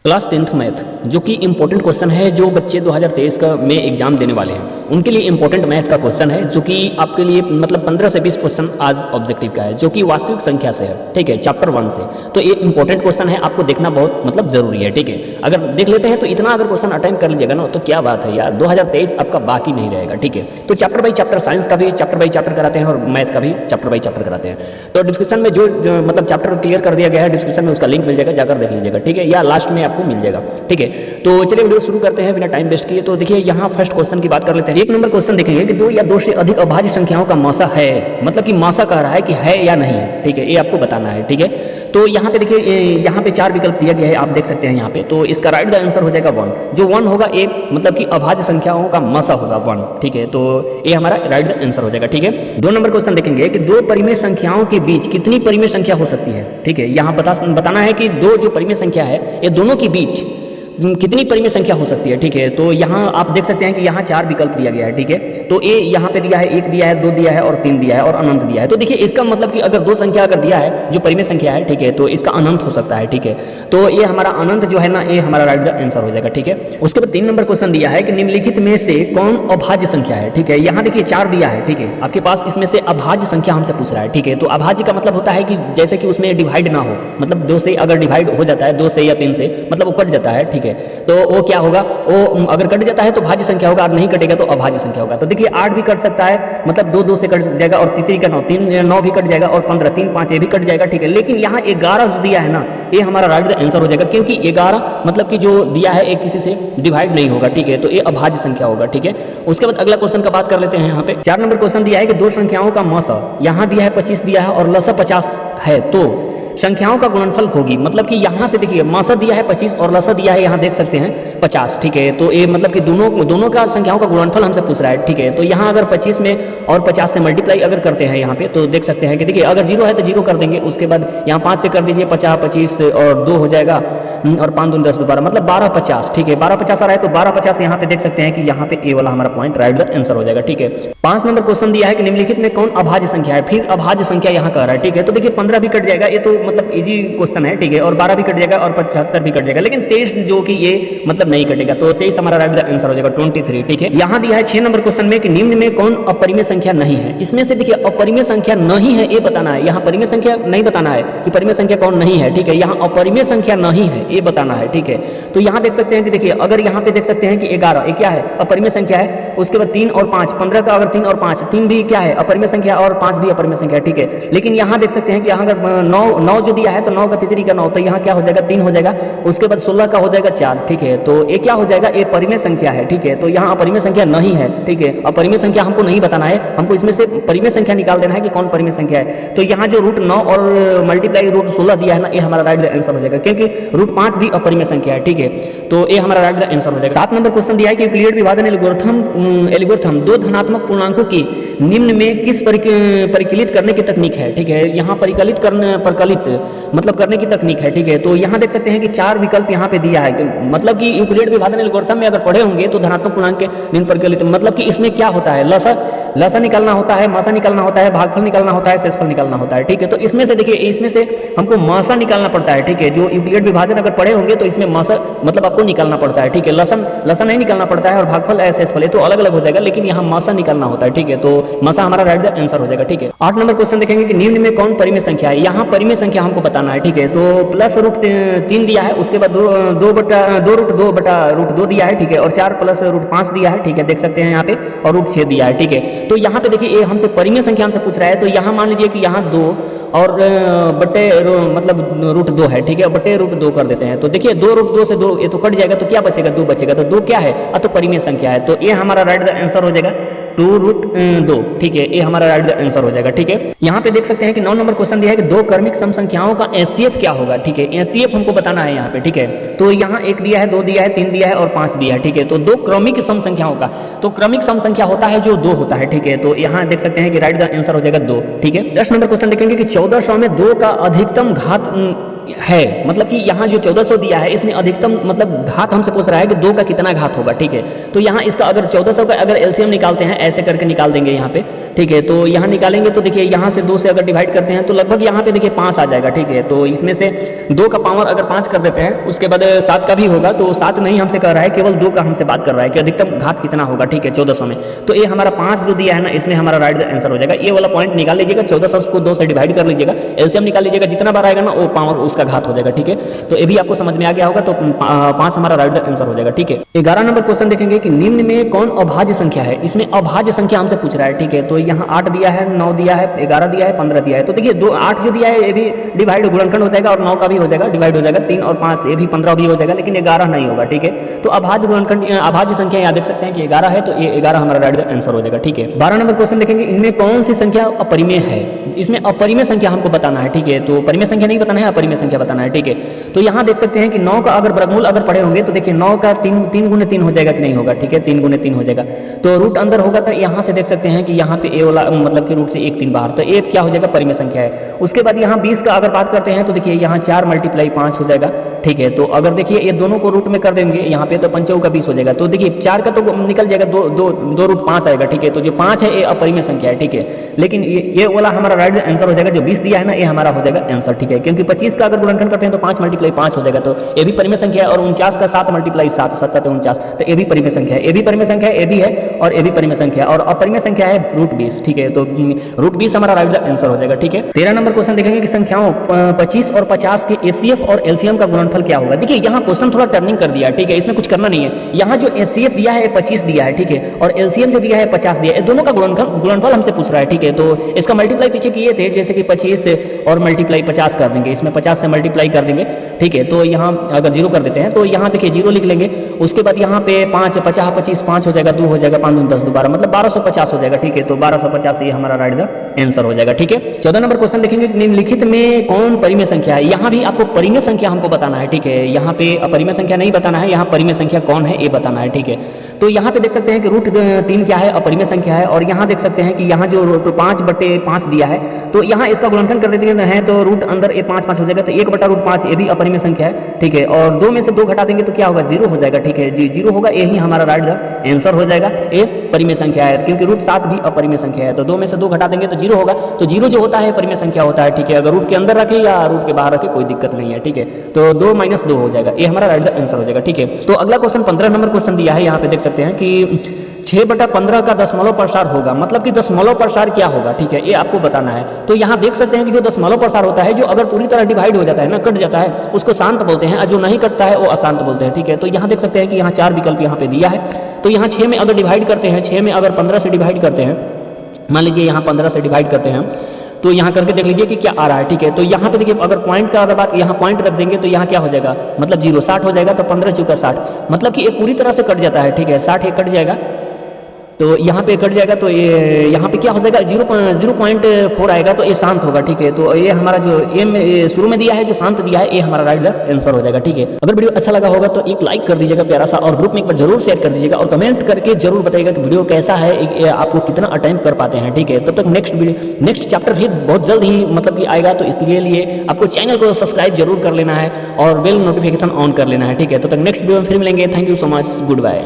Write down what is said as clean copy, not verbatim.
Class 10th math, जो कि important question है, जो बच्चे 2023 का में एग्जाम देने वाले हैं उनके लिए इंपॉर्टेंट मैथ का क्वेश्चन है, जो कि आपके लिए मतलब 15 से 20 क्वेश्चन आज ऑब्जेक्टिव का है, जो कि वास्तविक संख्या से है, ठीक है, चैप्टर 1 से। तो ये इंपॉर्टेंट क्वेश्चन है, आपको देखना बहुत मतलब जरूरी है, ठीक है। अगर देख लेते हैं तो इतना अगर क्वेश्चन अटेम्प्ट कर लीजिएगा ना तो क्या बात है यार, 2023 आपका बाकी नहीं रहेगा, ठीक है। तो चैप्टर बाई चैप्टर साइंस का भी चैप्टर बाई चैप्टर कराते हैं और मैथ का भी चैप्टर बाई चैप्टर कराते हैं। तो डिस्क्रिप्शन में जो मतलब चैप्टर क्लियर कर दिया गया है, डिस्क्रिप्शन में उसका लिंक मिल जाएगा, जाकर देख लीजिएगा, ठीक है, या लास्ट में आपको मिल जाएगा, ठीक है। तो चलिए वीडियो शुरू करते हैं बिना टाइम वेस्ट किए। तो देखिए यहाँ फर्स्ट क्वेश्चन की बात कर लेते हैं। एक नंबर क्वेश्चन देखेंगे कि 2 या 2 से अधिक अभाज्य संख्याओं का मौसा है, मतलब कि मौसा कह रहा है कि है या नहीं है, ठीक है, ये आपको बताना है, ठीक है। तो यहाँ पे देखिए, यहाँ पे 4 विकल्प दिया गया है, आप देख सकते हैं यहाँ पे। तो इसका राइट द आंसर हो जाएगा 1। जो 1 होगा ये मतलब कि अभाज्य संख्याओं का मौसा होगा 1, ठीक है। तो ये हमारा राइट द आंसर हो जाएगा, ठीक है। 2 नंबर क्वेश्चन देखेंगे कि 2 परिमेय संख्याओं के बीच कितनी परिमेय संख्या हो सकती है, ठीक है। यहाँ बताना है कि 2 जो परिमेय संख्या है ये दोनों के बीच कितनी परिमेय संख्या हो सकती है, ठीक है। तो यहाँ आप देख सकते हैं कि यहाँ 4 विकल्प दिया गया है, ठीक है। तो ये यहाँ पे दिया है, 1 दिया है, 2 दिया है और 3 दिया है और अनंत दिया है। तो देखिए इसका मतलब कि अगर 2 संख्या अगर दिया है जो परिमेय संख्या है, ठीक है, तो इसका अनंत हो सकता है, ठीक है। तो ये हमारा अनंत जो है ना, ये हमारा राइट द आंसर हो जाएगा, ठीक है। उसके बाद 3 नंबर क्वेश्चन दिया है कि निम्नलिखित में से कौन अभाज्य संख्या है, ठीक है। यहाँ देखिए 4 दिया है, ठीक है, आपके पास इसमें से अभाज्य संख्या हमसे पूछ रहा है, ठीक है। तो अभाज्य का मतलब होता है कि जैसे कि उसमें डिवाइड ना हो, मतलब 2 से अगर डिवाइड हो जाता है, 2 से या 3 से, मतलब वो कट जाता है, ठीक है। तो वो क्या होगा, वो अगर कट जाता है तो भाज्य संख्या होगा, अगर नहीं कटेगा तो अभाज्य संख्या होगा। तो देखिए 8 भी कट सकता है, मतलब 2 2 से कट जाएगा और 3 का 9, 3 9 भी कट जाएगा और 15 3 5 ये भी कट जाएगा, ठीक है। लेकिन यहाँ 11 जो दिया है ना, ये हमारा राइट द आंसर हो जाएगा, क्योंकि 11 मतलब कि जो दिया है एक किसी से डिवाइड नहीं होगा, ठीक है। तो ये अभाज्य संख्या होगा, ठीक है। उसके बाद अगला क्वेश्चन का बात कर लेते हैं। यहाँ पे 4 नंबर क्वेश्चन दिया है कि 2 संख्याओं का मौसा यहाँ दिया है 25 दिया है और लसा 50 है, तो संख्याओं का गुणनफल होगी। मतलब कि यहाँ से देखिए मौसा दिया है 25 और लसा दिया है, यहाँ देख सकते हैं 50, ठीक है। तो ये मतलब कि दोनों का संख्याओं का गुणनफल हमसे पूछ रहा है, ठीक है। तो यहाँ अगर 25 में और 50 से मल्टीप्लाई अगर करते हैं यहाँ पे, तो देख सकते हैं कि देखिए अगर 0 है तो 0 कर देंगे, उसके बाद यहाँ 5 से कर दीजिए 50 25 और 2 हो जाएगा और 5 2 10 12 मतलब 12 50, ठीक है। 12 50 आ रहा है तो 12 50 यहाँ पे देख सकते हैं कि यहाँ पे ए वाला हमारा पॉइंट राइट द आंसर हो जाएगा, ठीक है। 5 नंबर क्वेश्चन दिया है कि निम्नलिखित में कौन अभाज्य संख्या है, फिर अभाज्य संख्या यहाँ कह रहा है, ठीक है। तो देखिए 15 भी कट जाएगा, ये तो मतलब इजी क्वेश्चन है, ठीक है। और 12 भी कट जाएगा और 75 भी कट जाएगा, लेकिन 23 जो कि ये मतलब नहीं कटेगा, तो 23 हमारा राइट द आंसर हो जाएगा 23, ठीक है। यहाँ दिया है 6 नंबर क्वेश्चन में कि निम्न में कौन अपरिमेय संख्या नहीं है। इसमें से देखिए अपरिमेय संख्या नहीं है ये बताना है, यहाँ परिमेय संख्या नहीं बताना है कि परिमेय संख्या कौन नहीं है, ठीक है। यहाँ अपरिमेय संख्या नहीं है ये बताना है, ठीक है। तो यहाँ देख सकते हैं कि देखिए अगर यहाँ पे देख सकते हैं कि 11 ये क्या है, अपरिमेय संख्या है। उसके बाद 3 और 5, 15 का अगर 3 और 5, 3 भी क्या है, अपरिमेय संख्या, और 5 भी अपरिमेय संख्या, ठीक है। लेकिन यहाँ देख सकते हैं कि यहाँ अगर 9 जो दिया है तो 9 का 3 का 9, तो यहाँ क्या हो जाएगा 3 हो जाएगा। उसके बाद 16 का हो जाएगा 4, ठीक है। तो ये क्या हो जाएगा, ये परिमेय संख्या है, ठीक है। तो यहाँ अपरिमेय संख्या नहीं है, ठीक है। अपरिमेय संख्या हमको नहीं बताना है, हमको इसमें से परिमेय संख्या निकाल देना है कि कौन परिमेय संख्या है। तो यहाँ जो रूट 9 और मल्टीप्लाई रूट 16 दिया है ना, ये हमारा राइट द आंसर हो जाएगा, क्योंकि रूट 5 भी अपरिमेय संख्या है, ठीक है। तो ये हमारा राइट द आंसर हो जाएगा। 7 नंबर क्वेश्चन दिया है कि यूक्लिड विभाजन एल्गोरिथम 2 धनात्मक पूर्णांकों की निम्न में किस परिकलित करने की तकनीक है, ठीक है। यहाँ परिकलित मतलब करने की तकनीक है, ठीक है। तो यहाँ देख सकते हैं कि 4 विकल्प यहाँ पे दिया है, मतलब कि यूक्लिड विभाजन एल्गोरिथम में अगर पढ़े होंगे तो धनात्मक पूर्णांक के निम्न परिकलित, मतलब कि इसमें क्या होता है, लसा निकालना होता है, मासा निकालना होता है, भागफल निकालना होता है, शेषफल निकालना होता है, ठीक है। तो इसमें से देखिए इसमें से हमको मासा निकालना पड़ता है, ठीक है। जो यूक्लिड विभाजन अगर पढ़े होंगे तो इसमें मासा मतलब आपको निकालना पड़ता है, ठीक है। लसा नहीं निकालना पड़ता है और भागफल शेषफल तो अलग अलग हो जाएगा, लेकिन यहाँ मासा निकालना होता है, ठीक है। तो मासा हमारा राइट द आंसर हो जाएगा, ठीक है। 8 नंबर क्वेश्चन देखेंगे कि निम्न में कौन परिमेय संख्या है। यहाँ परिमेय संख्या हमको बताना है, ठीक है। तो प्लस रूट 3 दिया है, उसके बाद 2 रूट 2 दिया है, ठीक है। और 4 प्लस रूट 5 दिया है, ठीक है, देख सकते हैं यहाँ पे, और रूट 6 दिया है, ठीक है। तो यहाँ पे देखिए ये हमसे परिमेय संख्या हमसे पूछ रहा है, तो यहाँ मान लीजिए कि यहाँ 2 और बटे मतलब रूट 2 है, ठीक है, बटे रूट 2 कर देते हैं। तो देखिए 2 रूट 2 से 2 ये तो कट जाएगा, तो क्या बचेगा, 2 बचेगा। तो 2 क्या है, तो परिमेय संख्या है, तो ये हमारा राइट द आंसर हो जाएगा 2 रूट 2, ठीक है। ये हमारा राइट द आंसर हो जाएगा, ठीक है। यहाँ पे देख सकते हैं कि 9 नंबर क्वेश्चन दिया है कि 2 क्रमिक सम संख्याओं का एचसीएफ क्या होगा, ठीक है। एचसीएफ हमको बताना है यहाँ पे, ठीक है। तो यहाँ 1 दिया है, 2 दिया है, 3 दिया है और 5 दिया है, ठीक है। तो 2 क्रमिक सम संख्याओं का, तो क्रमिक सम संख्या होता है जो 2 होता है, ठीक है। तो यहाँ देख सकते हैं कि राइट द आंसर हो जाएगा 2, ठीक है। 10 नंबर क्वेश्चन देखेंगे कि 1400 में 2 का अधिकतम घात है, मतलब कि यहाँ जो 1400 दिया है इसमें अधिकतम मतलब घात हमसे पूछ रहा है कि 2 का कितना घात होगा, ठीक है। तो यहाँ इसका अगर 1400 का अगर एलसीएम निकालते हैं, ऐसे करके निकाल देंगे यहाँ पे, ठीक है। तो यहाँ निकालेंगे तो देखिए यहाँ से 2 से अगर डिवाइड करते हैं तो लगभग यहाँ पे देखिए 5 आ जाएगा, ठीक है। तो इसमें से 2 का पावर अगर 5 कर देते हैं, उसके बाद 7 का भी होगा, तो 7 नहीं हमसे कह रहा है, केवल 2 का हमसे बात कर रहा है कि अधिकतम घात कितना होगा, ठीक है, 1400 में। तो ये हमारा 5 जो दिया है ना, इसमें हमारा राइट आंसर हो जाएगा। ये वाला पॉइंट निकाल लीजिएगा, 1400 को 2 से डिवाइड कर लीजिएगा, एलसीएम निकाल लीजिएगा, जितना बार आएगा ना वो पावर उसका घात हो जाएगा, ठीक है। तो ये भी आपको समझ में आ गया होगा। तो 5 हमारा राइट आंसर हो जाएगा, ठीक है। 11 नंबर क्वेश्चन देखेंगे कि निम्न में कौन अभाज्य संख्या है। इसमें अभाज्य संख्या हमसे पूछ रहा है, ठीक है। तो यहाँ 8 दिया है, 9 दिया है, 11 दिया है, 15 दिया है। तो देखिए 8 जो दिया है ये भी डिवाइड गुणनखंड हो जाएगा, और 9 का भी हो जाएगा, डिवाइड हो जाएगा। 3 और 5 ये भी 15 भी हो जाएगा, लेकिन 11 नहीं होगा, ठीक है। तो अभाज्य गुणनखंड अभाज्य संख्या यहाँ देख सकते हैं कि 11 है, तो ये 11 हमारा राइट आंसर हो जाएगा, ठीक है। 12 नंबर क्वेश्चन देखेंगे, इनमें कौन सी संख्या अपरिमेय है। इसमें अपरिमेय संख्या हमको बताना है, ठीक है। तो परिमेय संख्या नहीं बताना है, अपरिमेय संख्या बताना है, ठीक है। तो यहाँ देख सकते हैं कि 9 का अगर वर्गमूल अगर पढ़े होंगे तो देखिए 9 का 3 गुने 3 हो जाएगा कि नहीं होगा, ठीक है। 3 गुने 3 हो जाएगा, तो रूट अंदर होगा। तो यहाँ से देख सकते हैं कि यहाँ पे ए वाला मतलब कि रूट से 1 3 बाहर, तो 1 क्या हो जाएगा, परिमेय संख्या है। उसके बाद यहाँ 20 का अगर बात करते हैं तो देखिए यहाँ 4 × 5 हो जाएगा, ठीक है। तो अगर देखिए ये दोनों को रूट में कर देंगे यहाँ पे, तो 5 का 20 हो जाएगा। तो देखिए 4 का तो निकल जाएगा, 2 रूट 5 आएगा, ठीक है। तो जो 5 है ये अपरिमेय संख्या है, ठीक है। लेकिन ये वाला हमारा राइट आंसर हो जाएगा, जो 20 दिया है ना ये हमारा हो जाएगा आंसर, ठीक है। क्योंकि 25 का अगर गुणनखंड करते हैं तो 5 × 5 हो जाएगा, तो ये भी परिमेय संख्या है। और 49 का 7 × 7 7 7 49, तो ये भी परिमेय संख्या है, ये भी परिमेय संख्या है, ये भी है और ये भी परिमेय संख्या है। और अपरिमेय संख्या है रूट 20, ठीक है। तो रूट 20 हमारा राइट आंसर हो जाएगा, ठीक है। 13 नंबर क्वेश्चन देखेंगे कि संख्याओं 25 और 50 के एचसीएफ और एलसीएम का गुणनफल क्या होगा। देखिए यहाँ क्वेश्चन थोड़ा टर्निंग कर दिया है, ठीक है। इसमें कुछ करना नहीं है। यहाँ जो एचसीएफ दिया है 25 दिया है, ठीक है, और एलसीएम जो दिया है 50 दिया है, दोनों का गुणनफल हमसे पूछ रहा है, ठीक है। तो इसका मल्टीप्लाई पीछे किए थे, जैसे कि 25 से और मल्टीप्लाई 50 कर देंगे, इसमें 50 से मल्टीप्लाई कर देंगे, ठीक है। तो यहाँ अगर 0 कर देते हैं तो यहाँ देखिए 0 लिख लेंगे। उसके बाद यहाँ पे 5 50 25 5 हो जाएगा, 2 हो जाएगा, 5 2 10 2 12, मतलब 1250 हो जाएगा, ठीक है। तो 1250 ये हमारा राइट आंसर हो जाएगा, ठीक है। 14 नंबर क्वेश्चन देखेंगे, निम्नलिखित में कौन परिमेय संख्या है। यहाँ भी आपको परिमेय संख्या हमको बताना है, ठीक है। यहाँ पे अपरिमेय संख्या नहीं बताना है, यहाँ परिमेय संख्या कौन है ये बताना है, ठीक है। तो यहाँ पे देख सकते हैं कि रूट 3 क्या है, अपरिमेय संख्या है। और यहाँ देख सकते हैं कि यहाँ जो 5/5 दिया है, तो यहाँ इसका गुणनखंड कर देते हैं तो रूट अंदर ये 5 5 हो जाएगा, तो 1/√5 ये भी अपरिमेय संख्या है, ठीक है। और 2 में से 2 घटा देंगे तो क्या होगा, 0 हो जाएगा, ठीक है जी, 0 होगा, यही हमारा राइट आंसर हो जाएगा। ये परिमेय संख्या है, क्योंकि रूट 7 भी अपरिमेय संख्या है। तो 2 में से 2 घटा देंगे तो 0 होगा। तो 0 जो होता है परिमेय संख्या होता है, ठीक है। अगर रूट के अंदर रखे या रूट के बाहर रखे कोई दिक्कत नहीं है, ठीक है। तो 2 - 2 हो जाएगा, ये हमारा राइट आंसर हो जाएगा, ठीक है। तो अगला क्वेश्चन 15 नंबर क्वेश्चन दिया है, यहाँ पे देख सकते हैं कि 6/15 का दशमलव प्रसार होगा, मतलब कि दशमलव प्रसार क्या होगा, ठीक है, ये आपको बताना है। तो यहाँ देख सकते हैं कि जो दशमलव प्रसार होता है, जो अगर पूरी तरह डिवाइड हो जाता है ना, कट जाता है, उसको शांत बोलते हैं, और जो नहीं कटता है वो अशांत बोलते हैं, ठीक है। तो यहाँ देख सकते हैं कि यहाँ 4 विकल्प यहाँ पे दिया है। तो यहाँ 6 में अगर डिवाइड करते हैं, 6 में अगर 15 से डिवाइड करते हैं, मान लीजिए यहाँ 15 से डिवाइड करते हैं, तो यहाँ करके देख लीजिए कि क्या आ रहा है, ठीक है। तो यहाँ पे देखिए अगर पॉइंट का अगर बात यहाँ पॉइंट रख देंगे तो यहाँ क्या हो जाएगा, मतलब 0 60 हो जाएगा। तो 15 × 60 मतलब कि ये पूरी तरह से कट जाता है, ठीक है। 60 ये कट जाएगा, तो यहाँ पे कट जाएगा, तो ये यहाँ पे क्या हो जाएगा, 0.4 आएगा, तो ये शांत होगा, ठीक है। तो ये हमारा जो एम शुरू में दिया है, जो शांत दिया है, ये हमारा राइट आंसर हो जाएगा, ठीक है। अगर वीडियो अच्छा लगा होगा तो एक लाइक कर दीजिएगा प्यारा सा, और ग्रुप में एक बार जरूर शेयर कर दीजिएगा, और कमेंट करके जरूर बताइएगा कि वीडियो कैसा है, आपको कितना अटेम्प्ट कर पाते हैं, ठीक है। तब तक नेक्स्ट चैप्टर भी बहुत जल्द ही मतलब कि आएगा, तो इसके लिए आपको चैनल को सब्सक्राइब जरूर कर लेना है और बेल नोटिफिकेशन ऑन कर लेना है, ठीक है। तब तक नेक्स्ट वीडियो में फिर मिलेंगे। Thank you so much, good bye.